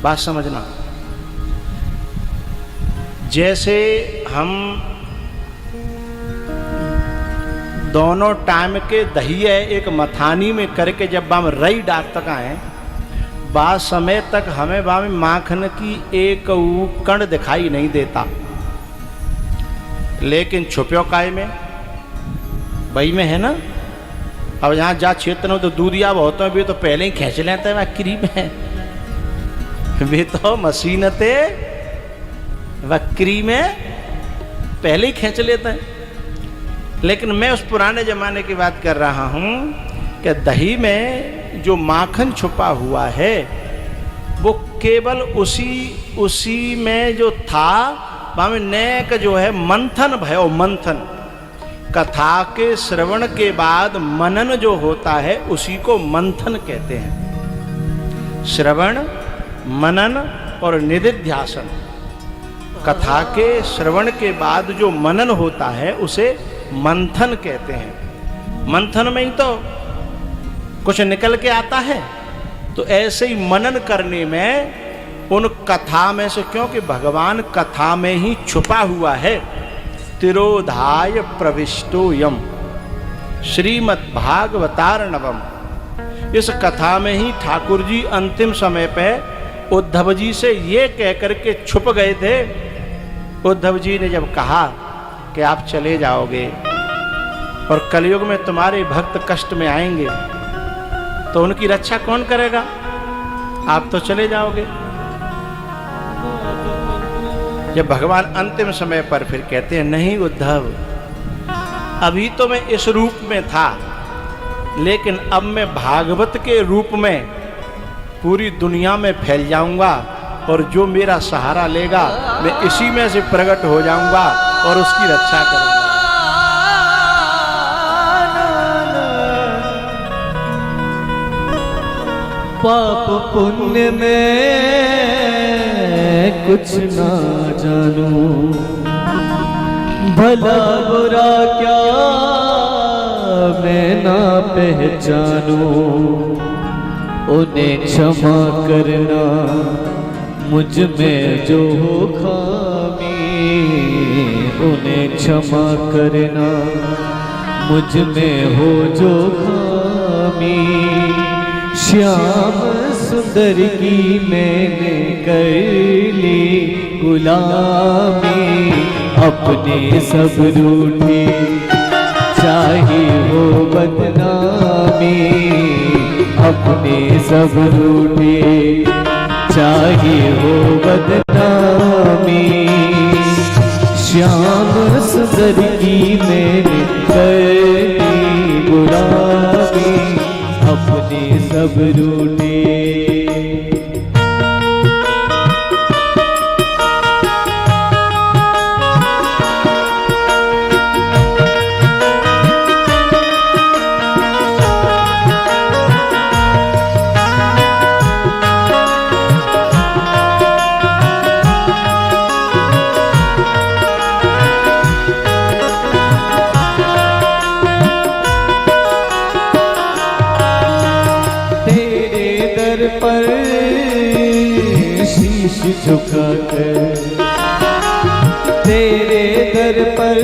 बात समझना। जैसे हम दोनों टाइम के दही है एक मथानी में करके जब हम रई डाक तक आए, बाद समय तक हमें बाम माखन की एक कण दिखाई नहीं देता, लेकिन छुप्यो काय में बई में है ना। अब यहाँ जा क्षेत्र में तो दूधिया बहुत है, वे तो पहले ही खींच लेते हैं, वह क्रीम है, वे तो मशीन थे वह क्रीम है पहले ही खींच लेते हैं। लेकिन मैं उस पुराने जमाने की बात कर रहा हूँ कि दही में जो माखन छुपा हुआ है वो केवल उसी में जो था वहाँ नेक जो है मंथन भयो, मंथन कथा के श्रवण के बाद मनन जो होता है उसी को मंथन कहते हैं। श्रवण, मनन और निधिध्यासन, कथा के श्रवण के बाद जो मनन होता है उसे मंथन कहते हैं। मंथन में ही तो कुछ निकल के आता है। तो ऐसे ही मनन करने में उन कथा में से, क्योंकि भगवान कथा में ही छुपा हुआ है, तिरोधाय प्रविष्टो यम श्रीमद् भागवतार्णवम, इस कथा में ही ठाकुर जी अंतिम समय पे उद्धव जी से ये कह करके छुप गए थे। उद्धव जी ने जब कहा कि आप चले जाओगे और कलयुग में तुम्हारे भक्त कष्ट में आएंगे तो उनकी रक्षा कौन करेगा, आप तो चले जाओगे। जब भगवान अंतिम समय पर फिर कहते हैं नहीं उद्धव, अभी तो मैं इस रूप में था, लेकिन अब मैं भागवत के रूप में पूरी दुनिया में फैल जाऊंगा और जो मेरा सहारा लेगा मैं इसी में से प्रकट हो जाऊंगा और उसकी रक्षा करूंगा। पाप पुण्य में कुछ ना जानूं, भला बुरा क्या मैं ना पहचानूं, उन्हें क्षमा करना मुझ में जो हो खामी, उन्हें क्षमा करना मुझ में हो जो खामी। श्याम सुंदर की मैंने कर ली गुलामी, अपने सब रूठे चाहे हो बदनामी, अपने सब रूठे चाहे हो बदनामी। श्याम सुंदर की मैंने कर ली गुलामी, अपने सब रूठे। पर शीश झुकाकर, तेरे दर पर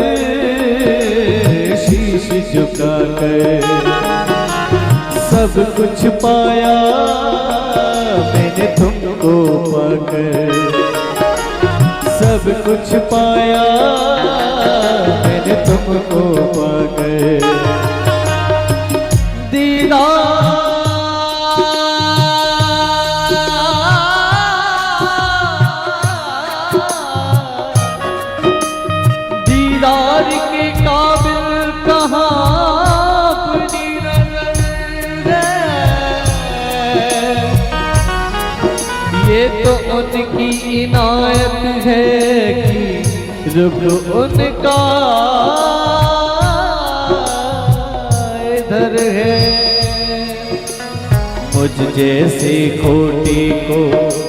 शीश झुकाकर, सब कुछ पाया मैंने तुमको पाकर, सब कुछ पाया मैंने तुमको पाकर। दीदार के काबिल कहाँ अपनी नजर है, ये तो उनकी इनायत है कि रुख उनका इधर है। मुझ जैसे खोटे को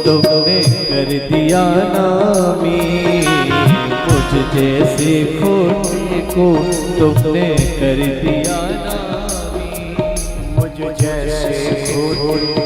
तुमने कर दिया नामी, मुझ जैसे खोटे को तुमने कर दिया नामी, मुझ जैसे खोटे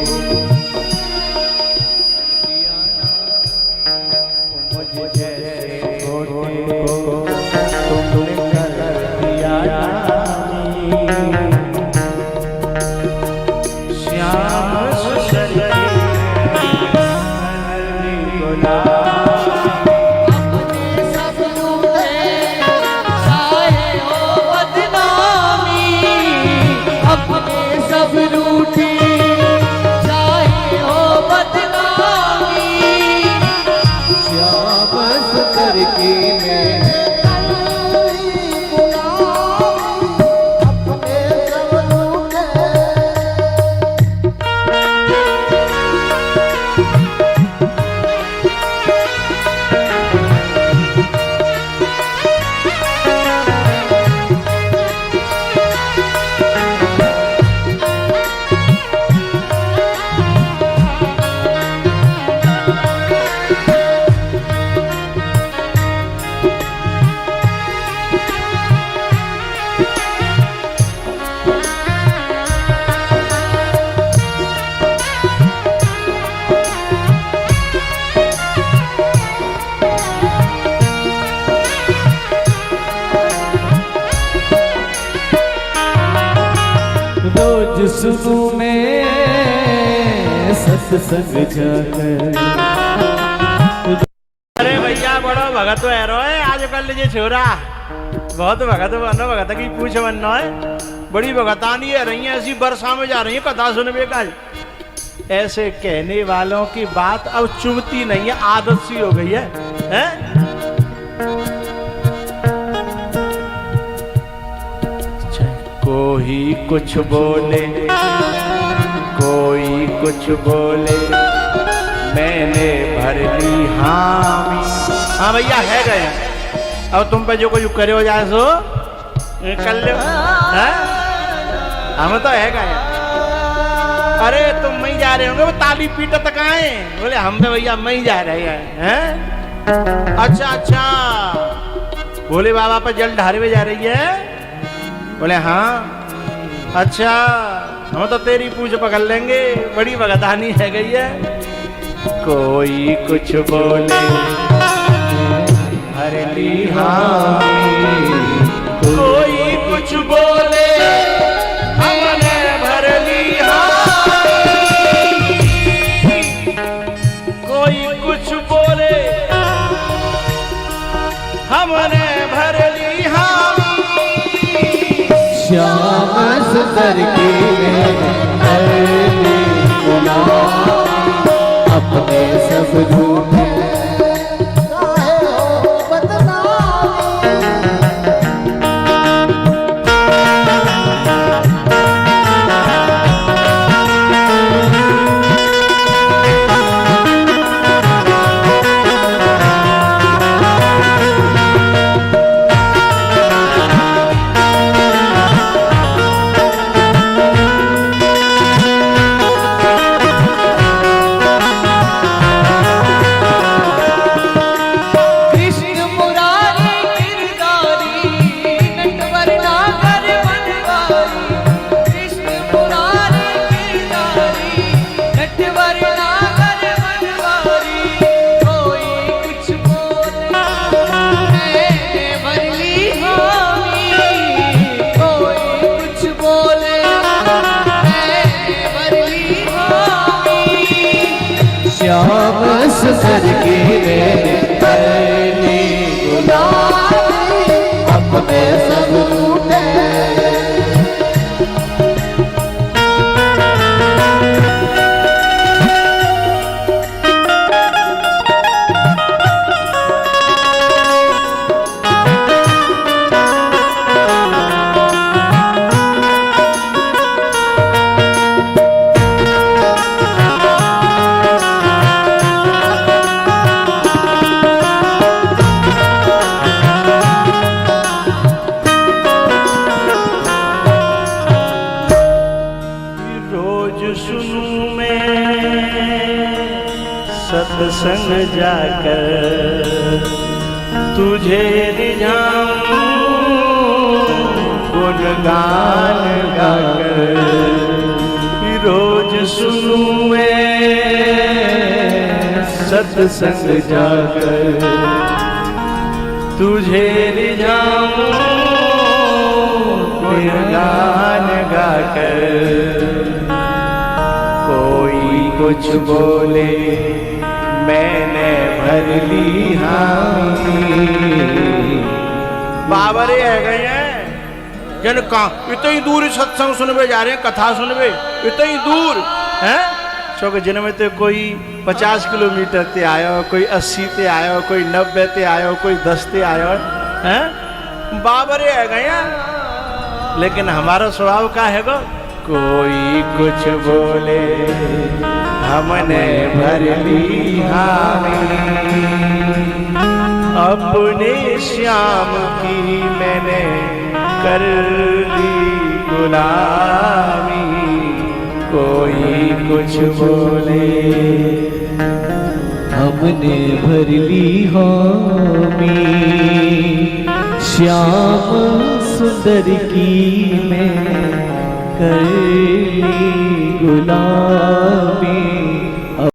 सुनूं मैं सत्संग जाकर। अरे भैया बड़ो भगत है रोए आजकल जे छोरा बहुत भगत बनो भगत की पूछ बनना है बड़ी भगतानी है रही है ऐसी वर्षा में जा रही है कथा सुनने का ऐसे कहने वालों की बात अब चुभती नहीं है आदत सी हो गई है, हैं? कोई कुछ बोले कोई कुछ बोले मैंने भर ली हामी। हाँ भैया है गए अब तुम पे जो कुछ करे हो जाए सो कर लो हम तो है गए। अरे तुम मैं जा रहे होंगे वो ताली पीट तक आए बोले हम तो भैया मैं जा रहे हैं। अच्छा अच्छा भोले बाबा पर जल ढारे में जा रही है बोले हाँ अच्छा हम तो तेरी पूछ पकड़ लेंगे बड़ी भगतानी है गई है। कोई कुछ बोले हर ली हामी कोई कुछ बोले हमने भर ली हामी कोई कुछ बोले हमने भर ली हामी। श्याम सुंदर की अपने सब झूठे श्याम सुंदर की पहली गुलाबी अपने सब रूठे। सत्संग जाकर तुझे रिझाऊं गुणगान गाकर रोज सुनूं मैं सत्संग जाकर तुझे रिझाऊं गुणगान गाकर। कोई कुछ बोले मैंने भर ली हामी। बाबरे है गए हैं जन कहा इतनी दूर सत्संग सुनवे जा रहे हैं कथा सुनवे इतनी दूर हैं क्योंकि जिनमें तो कोई 50 किलोमीटर ते आयो कोई 80 ते आयो कोई 90 ते आयो कोई 10 ते आयो हैं बाबरे है गए हैं। लेकिन हमारा स्वभाव का है गो कोई कुछ बोले हमने भर ली हामी अपने श्याम की मैंने कर ली गुलामी। कोई कुछ बोले हमने भर ली हामी श्याम सुंदर की मैं कर ली गुलाम।